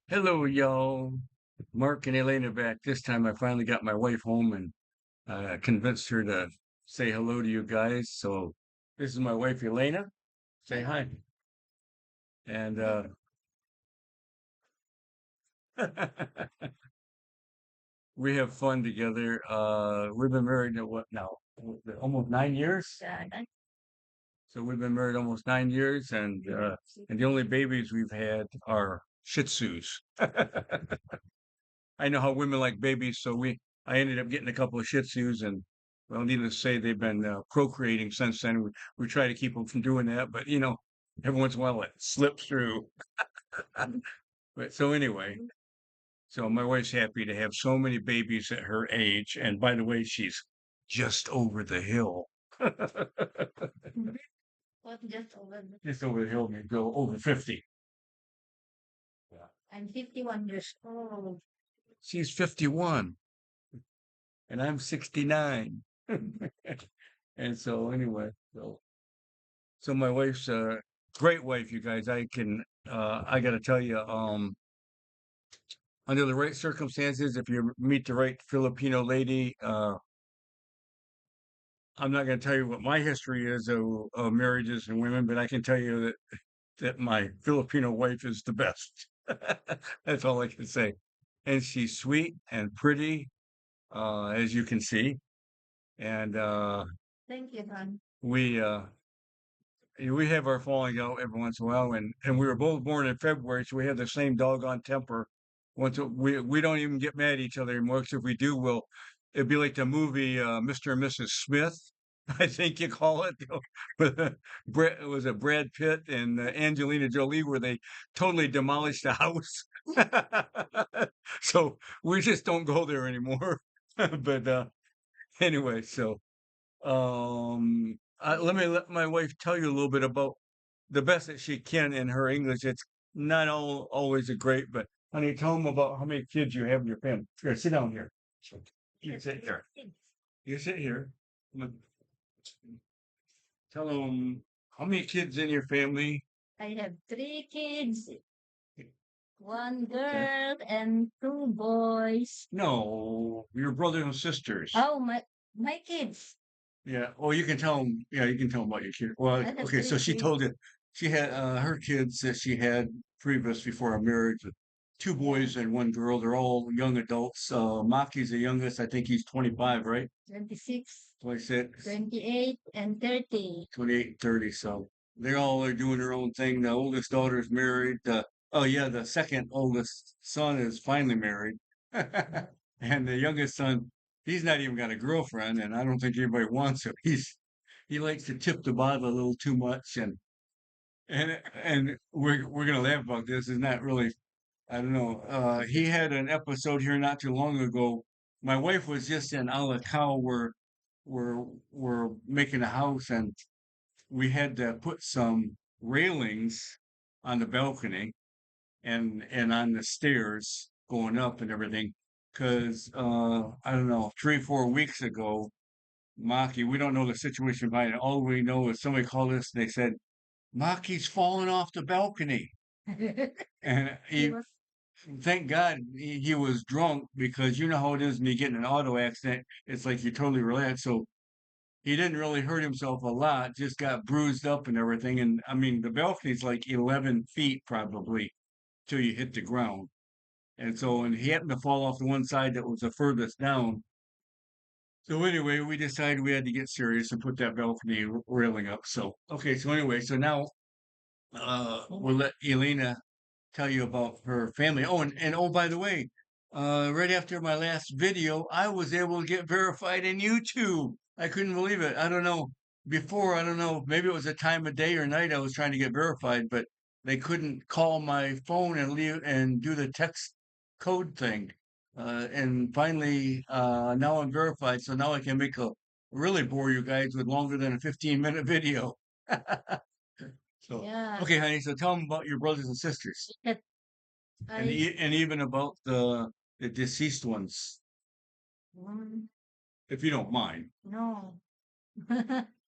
Hello, y'all. Mark and Elena back. This time I finally got my wife home and convinced her to say hello to you guys. So this is my wife, Elena. Say hi. And we have fun together. We've been married what now? Almost 9 years. So we've been married almost 9 years, and the only babies we've had are Shih Tzus. I know how women like babies, so I ended up getting a couple of Shih Tzus, and well, needless to say, they've been procreating since then. We try to keep them from doing that, but every once in a while it slips through. But so anyway, so my wife's happy to have so many babies at her age, and by the way, she's just over the hill. What just over? Just over the hill, maybe go over 50. Yeah. I'm 51 years old. She's 51, and I'm 69. And so anyway, so my wife's a great wife, you guys. I gotta tell you, under the right circumstances, if you meet the right Filipino lady, I'm not gonna tell you what my history is of marriages and women, but I can tell you that my Filipino wife is the best. That's all I can say. And she's sweet and pretty, as you can see. And Thank you, hon. we have our falling out every once in a while, and we were both born in February, so we have the same doggone temper. We don't even get mad at each other anymore. 'Cause if we do, it'd be like the movie Mr. and Mrs. Smith, I think you call it. With Brad, was it Brad Pitt and Angelina Jolie, where they totally demolished the house. So we just don't go there anymore. But anyway, so let my wife tell you a little bit about the best that she can in her English. It's not always a great, but honey, tell them about how many kids you have in your family. Here, sit down here. You sit here. You sit here. Look, tell them how many kids in your family. I have 3 kids, one Okay. girl, and 2 boys. No, your brothers and sisters. Oh, my kids. Yeah. Oh, you can tell them. Yeah, you can tell them about your kid. Well, I have okay. So three she kids. told you she had her kids that she had previous before our marriage. Two Yeah, boys and one girl. They're all young adults. Maki's the youngest. I think he's 25, right? 26, 26, 28, and 30. 28, 30. So they're all are doing their own thing. The oldest daughter's married. Oh yeah, the second oldest son is finally married. And the youngest son, he's not even got a girlfriend, and I don't think anybody wants him. He likes to tip the bottle a little too much, and we're gonna laugh about this. It's not really, I don't know. He had an episode here not too long ago. My wife was just in Alacao where we're we're making a house, and we had to put some railings on the balcony and on the stairs going up and everything. Because I don't know, 3 4 weeks ago, Maki, we don't know the situation behind it. All we know is somebody called us and they said Maki's falling off the balcony, and He was, thank God he was drunk, because you know how it is when you get in an auto accident. It's like you're totally relaxed. So he didn't really hurt himself a lot, just got bruised up and everything. And I mean, the balcony's like 11 feet probably till you hit the ground. And he happened to fall off the one side that was the furthest down. So anyway, we decided we had to get serious and put that balcony railing up. So okay, so anyway, so now we'll let Elena tell you about her family. Oh, and oh, by the way, right after my last video, I was able to get verified in YouTube. I couldn't believe it. I don't know. Before, I don't know, maybe it was a time of day or night I was trying to get verified, but they couldn't call my phone and leave and do the text code thing. And finally, now I'm verified, so now I can make a really bore you guys with longer than a 15-minute video. So, yeah. okay, honey, so tell them about your brothers and sisters That and I, and even about the deceased ones, mm, if you don't mind. no.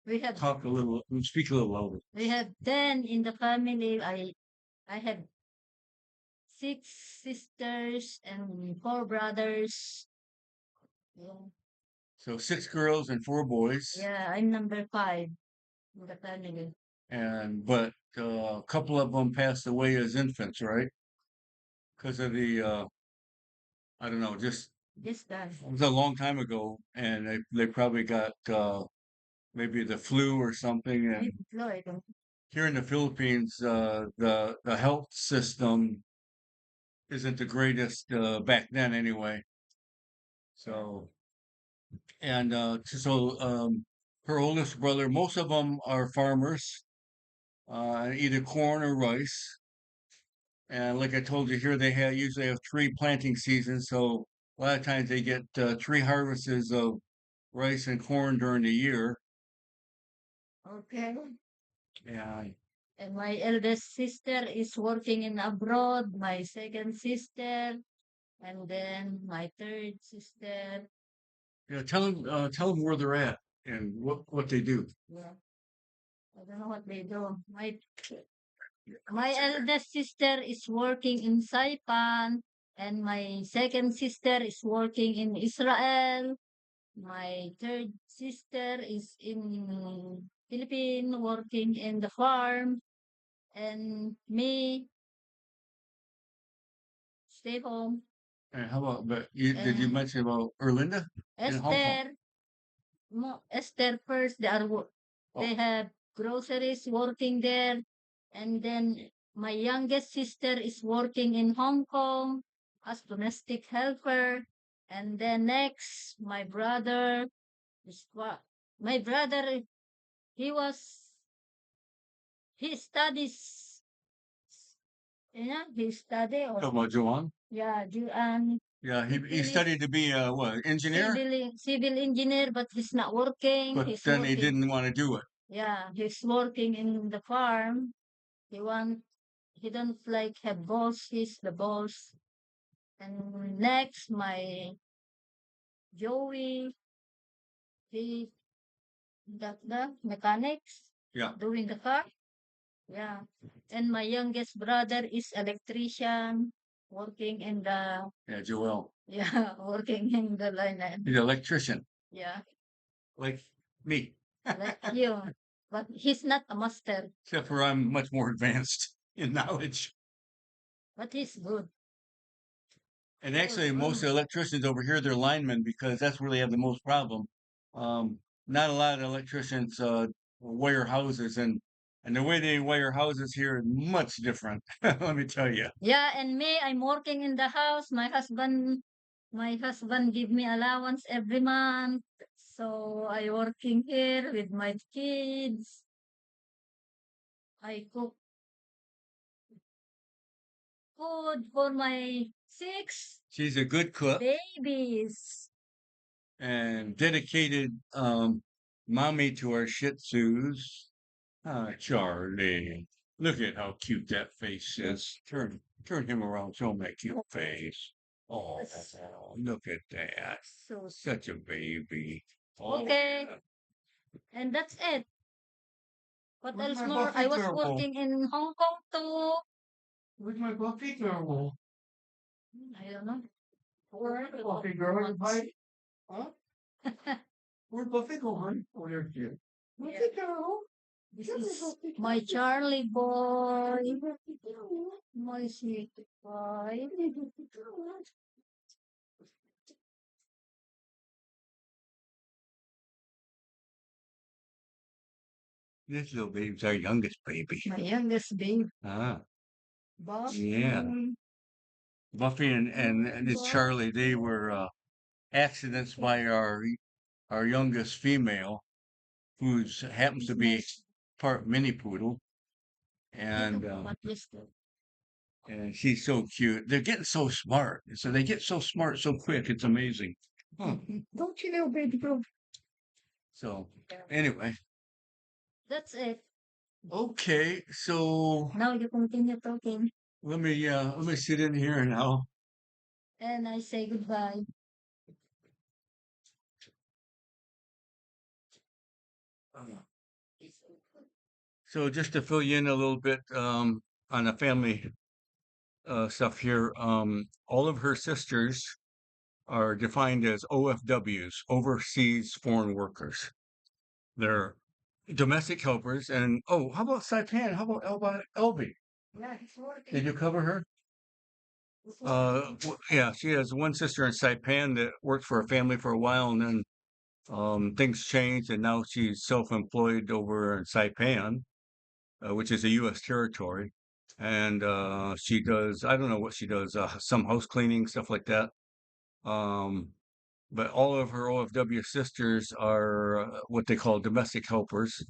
we have Talk a little, speak a little louder. we have 10 in the family. I have 6 sisters and 4 brothers. Yeah. So 6 girls and 4 boys. Yeah, I'm number 5 in the family. And but a couple of them passed away as infants, right? Because of the I don't know, just This guy. it was a long time ago, and they probably got maybe the flu or something. And Maybe Floyd. here in the Philippines, the health system isn't the greatest back then anyway. So and her oldest brother, most of them are farmers, either corn or rice. And like I told you here, they usually have 3 planting seasons, so a lot of times they get 3 harvests of rice and corn during the year. Okay. Yeah, And my eldest sister is working in abroad. My second sister, and then my third sister. yeah. Tell them where they're at and what they do. Yeah, I don't know what they do. My eldest sister is working in Saipan, and my second sister is working in Israel. My third sister is in Philippines working in the farm, and me stay home. And how about did you And mention about Erlinda in Hong Kong? Esther, Esther first, Oh, they have groceries working there, and then my youngest sister is working in Hong Kong as domestic helper, and then next my brother is my brother he was he studies he study or talking about Joan? yeah Yeah, he he studied finished to be a what engineer, civil engineer, but he's not working. but He's then he working. didn't want to do it. Yeah, he's working in the farm. He want he don't like have boss. He's the boss. And next, my Joey, he the mechanics Yeah, doing the car. Yeah. And my youngest brother is electrician, working in the yeah, Joel. yeah, working in the line. He's an electrician, Yeah, like me, like you. But he's not a master, except for I'm much more advanced in knowledge. but he's good. And actually, most electricians over here, they're linemen because that's where they have the most problem. Not a lot of electricians wire houses, and the way they wire houses here is much different. Let me tell you. Yeah, and me, I'm working in the house. My husband give me allowance every month. So I working here with my kids. I cook food for my 6 She's a good cook babies. and dedicated mommy to our Shih Tzus. Ah, Charlie, look at how cute that face is. Turn him around, show him that cute face. Oh, look at that. So Such a baby. Oh, okay, yeah. and that's it. What Where's else my more? I buffet was turtle? working in Hong Kong too. Where's my buffet turtle? I don't know. Where is Buffy girl? Huh? Where'd Buffy go, hon? Oh, there she is. Yeah. Buffy girl. This is my Charlie boy, my sweet boy. This little baby's our youngest baby. My youngest babe, Ah, Bob. yeah. Buffy and this Charlie, they were accidents by our youngest female, who's happens to be part mini poodle, and What is that? and she's so cute. They're getting so smart, so they get so smart so quick. It's amazing. Huh. Don't you know, baby girl? So anyway, That's it. okay. So Now you continue talking, let me sit in here now. and I say goodbye. So just to fill you in a little bit on the family stuff here. All of her sisters are defined as OFWs, overseas foreign workers. They're domestic helpers. And oh, how about Saipan? How about Elby? Yeah, he's working. Did you cover her? He's working. Yeah, she has one sister in Saipan that worked for a family for a while, and then things changed, and now she's self-employed over in Saipan, which is a U.S. territory. And she does, I don't know what she does, some house cleaning, stuff like that. Um, but all of her OFW sisters are what they call domestic helpers,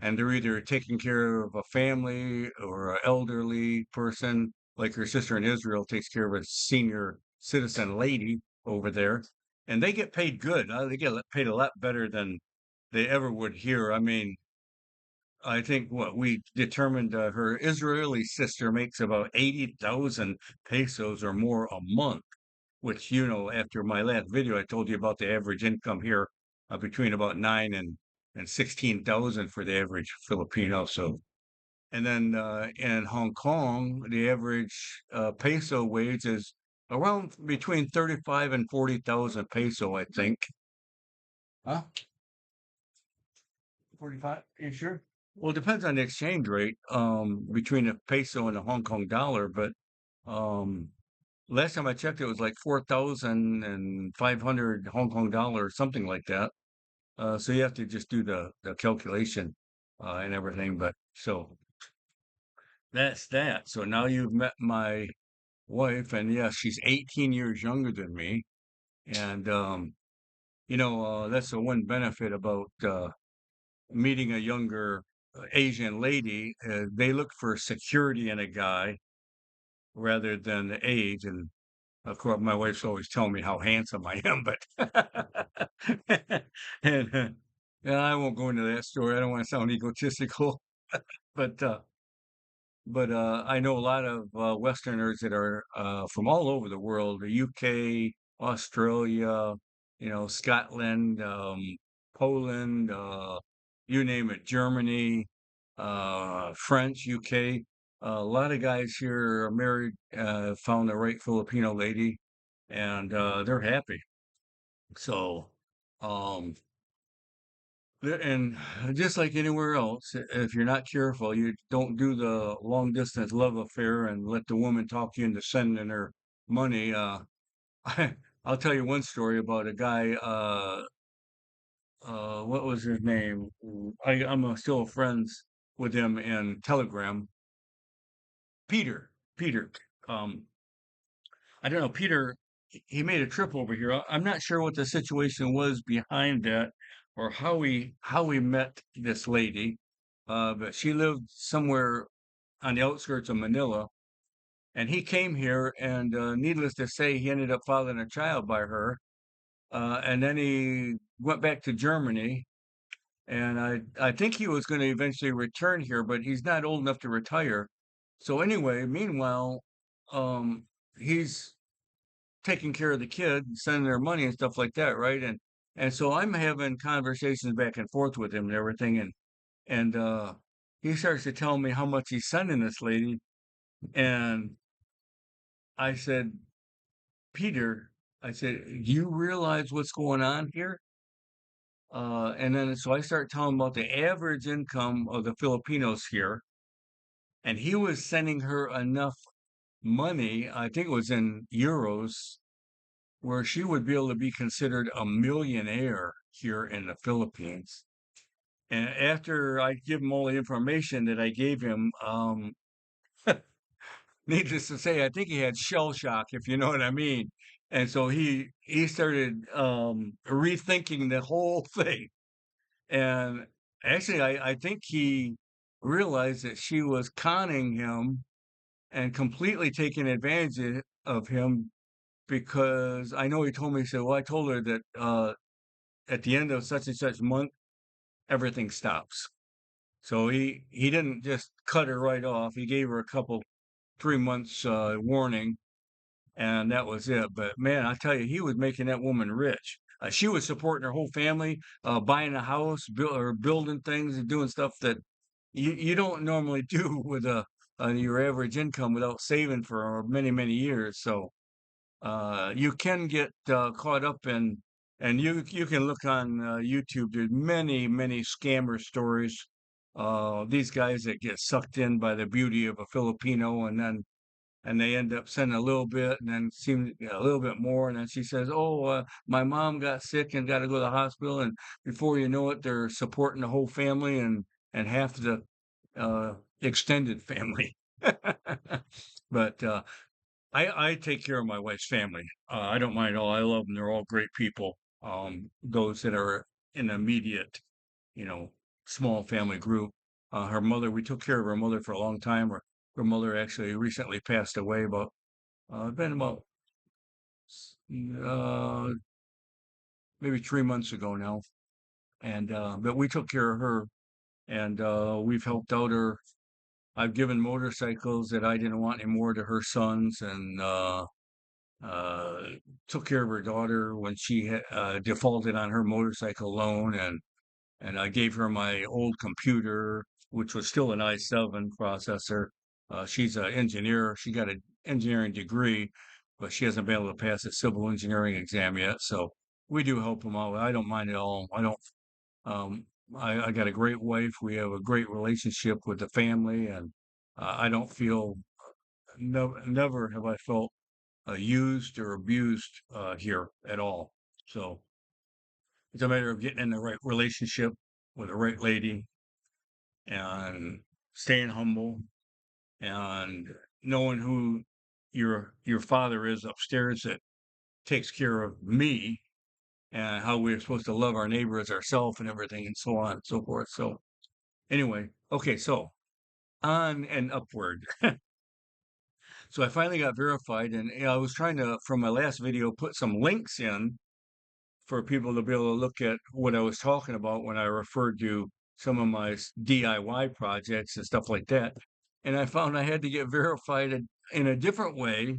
and they're either taking care of a family or an elderly person, like her sister in Israel takes care of a senior citizen lady over there, and they get paid good. They get paid a lot better than they ever would here. I mean, I think what we determined her Israeli sister makes about 80,000 pesos or more a month, which, after my last video, I told you about the average income here between about nine and 16,000 for the average Filipino. So, and then in Hong Kong, the average peso wage is around between 35 and 40,000 peso, I think. Huh? 45? You sure? Well, it depends on the exchange rate between the peso and the Hong Kong dollar, but um, last time I checked, it was like 4,500 Hong Kong dollars, something like that. So you have to just do the calculation and everything. But so that's that. So now you've met my wife, and yes, she's 18 years younger than me. And that's the one benefit about meeting a younger Asian lady. They look for security in a guy rather than the age. And of course, my wife's always telling me how handsome I am, but and yeah, I won't go into that story. I don't want to sound egotistical, but I know a lot of Westerners that are from all over the world, the UK, Australia, Scotland, Poland, you name it, Germany, French, UK. A lot of guys here are married, found the right Filipino lady, and they're happy. So, um, and just like anywhere else, if you're not careful, you don't do the long distance love affair and let the woman talk you into sending her money. I'll tell you one story about a guy. What was his name? I'm still friends with him in Telegram. Peter. Peter. Um, I don't know. Peter. He made a trip over here. I'm not sure what the situation was behind that, or how we met this lady. But she lived somewhere on the outskirts of Manila, and he came here, and needless to say, he ended up fathering a child by her. And then he went back to Germany, and I think he was going to eventually return here, but he's not old enough to retire. So anyway, meanwhile, um, he's taking care of the kid, sending their money and stuff like that, right? And so I'm having conversations back and forth with him and everything, and he starts to tell me how much he's sending this lady, and I said, Peter, I said, you realize what's going on here? And then so I start telling him about the average income of the Filipinos here, and he was sending her enough money, I think it was in euros, where she would be able to be considered a millionaire here in the Philippines. And after I give him all the information that I gave him, needless to say, I think he had shell shock, if you know what I mean. And so he started rethinking the whole thing. And actually, I think he realized that she was conning him and completely taking advantage of him, because I know he told me, he said, well, I told her that at the end of such and such month, everything stops. So he didn't just cut her right off. He gave her a couple 3 months warning, and that was it. But man, I tell you, he was making that woman rich. She was supporting her whole family, buying a house, or building things and doing stuff that you don't normally do with a your average income without saving for many, many years. So you can get caught up in, and you can look on YouTube. There's many, many scammer stories. These guys that get sucked in by the beauty of a Filipino, and they end up sending a little bit, and then seem a little bit more, and then she says, "Oh, my mom got sick and got to go to the hospital," and before you know it, they're supporting the whole family and half the uh, extended family. But I take care of my wife's family. I don't mind at all. I love them. They're all great people. Those that are in immediate, you know, small family group. Her mother, we took care of her mother for a long time. Her mother actually recently passed away, but been about uh, maybe 3 months ago now. And but we took care of her, and we've helped out her. I've given motorcycles that I didn't want anymore to her sons, and uh, took care of her daughter when she defaulted on her motorcycle loan, and I gave her my old computer, which was still an i7 processor. She's an engineer. She got an engineering degree, but she hasn't been able to pass a civil engineering exam yet. So we do help them out. I don't mind at all. I don't. Um, I got a great wife. We have a great relationship with the family, and I don't feel. No, never have I felt used or abused here at all. So it's a matter of getting in the right relationship with the right lady and staying humble and knowing who your father is upstairs that takes care of me and how we're supposed to love our neighbor as ourselves and everything and so on and so forth. So anyway, okay, so on and upward. So I finally got verified, and I was trying to, from my last video, put some links in for people to be able to look at what I was talking about when I referred to some of my DIY projects and stuff like that. And I found I had to get verified in a different way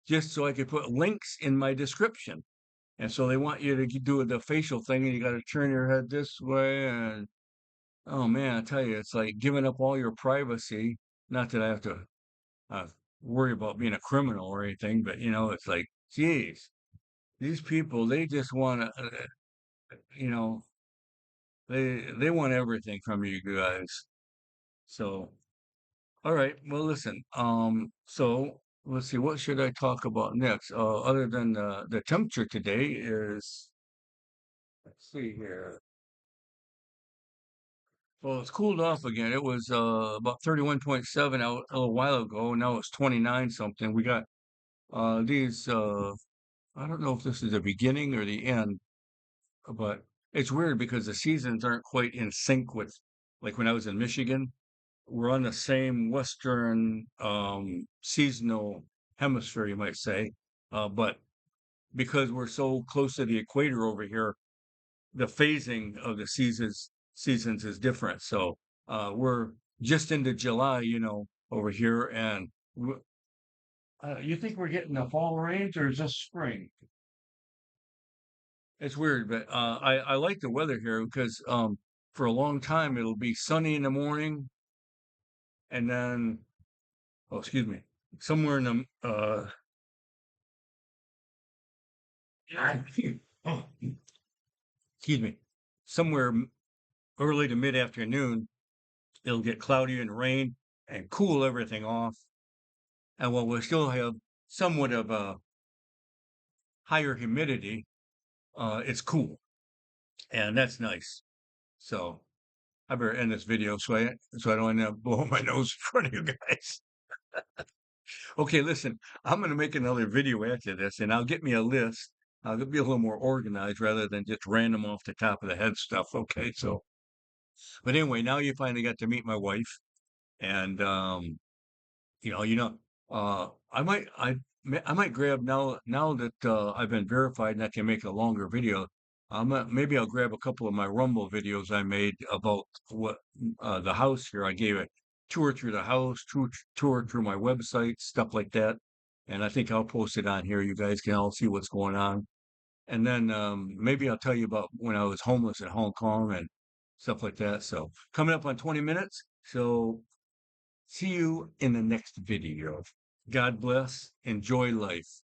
just so I could put links in my description. And so they want you to do the facial thing and you got to turn your head this way. And oh man, I tell you, it's like giving up all your privacy. Not that I have to uh, worry about being a criminal or anything, but it's like, geez, these people, they just want to, you know, they want everything from you guys. So, all right. Well, listen. So let's see. What should I talk about next? Other than the temperature today is. Let's see here. Well, it's cooled off again. It was about 31.7 out a little while ago. Now it's 29 something. We got these. I don't know if this is the beginning or the end, but it's weird because the seasons aren't quite in sync with, like when I was in Michigan. We're on the same Western seasonal hemisphere, you might say. But because we're so close to the equator over here, the phasing of the seasons is different. So we're just into July, over here, and you think we're getting the fall rains or is this spring? It's weird, but I like the weather here because for a long time it'll be sunny in the morning, and then oh, excuse me, somewhere in the oh, excuse me, somewhere early to mid afternoon, it'll get cloudy and rain and cool everything off. And while we still have somewhat of a higher humidity, it's cool, and that's nice. So I better end this video so I don't end up blowing my nose in front of you guys. Okay, listen, I'm gonna make another video after this, and I'll get me a list. I'll be a little more organized rather than just random off the top of the head stuff. Okay, so but anyway, now you finally got to meet my wife, and I might grab now that I've been verified and I can make a longer video. Maybe I'll grab a couple of my Rumble videos I made about what the house here. I gave a tour through the house, tour through my website, stuff like that. And I think I'll post it on here. You guys can all see what's going on. And then maybe I'll tell you about when I was homeless in Hong Kong and stuff like that. So coming up on 20 minutes. So See you in the next video. God bless. Enjoy life.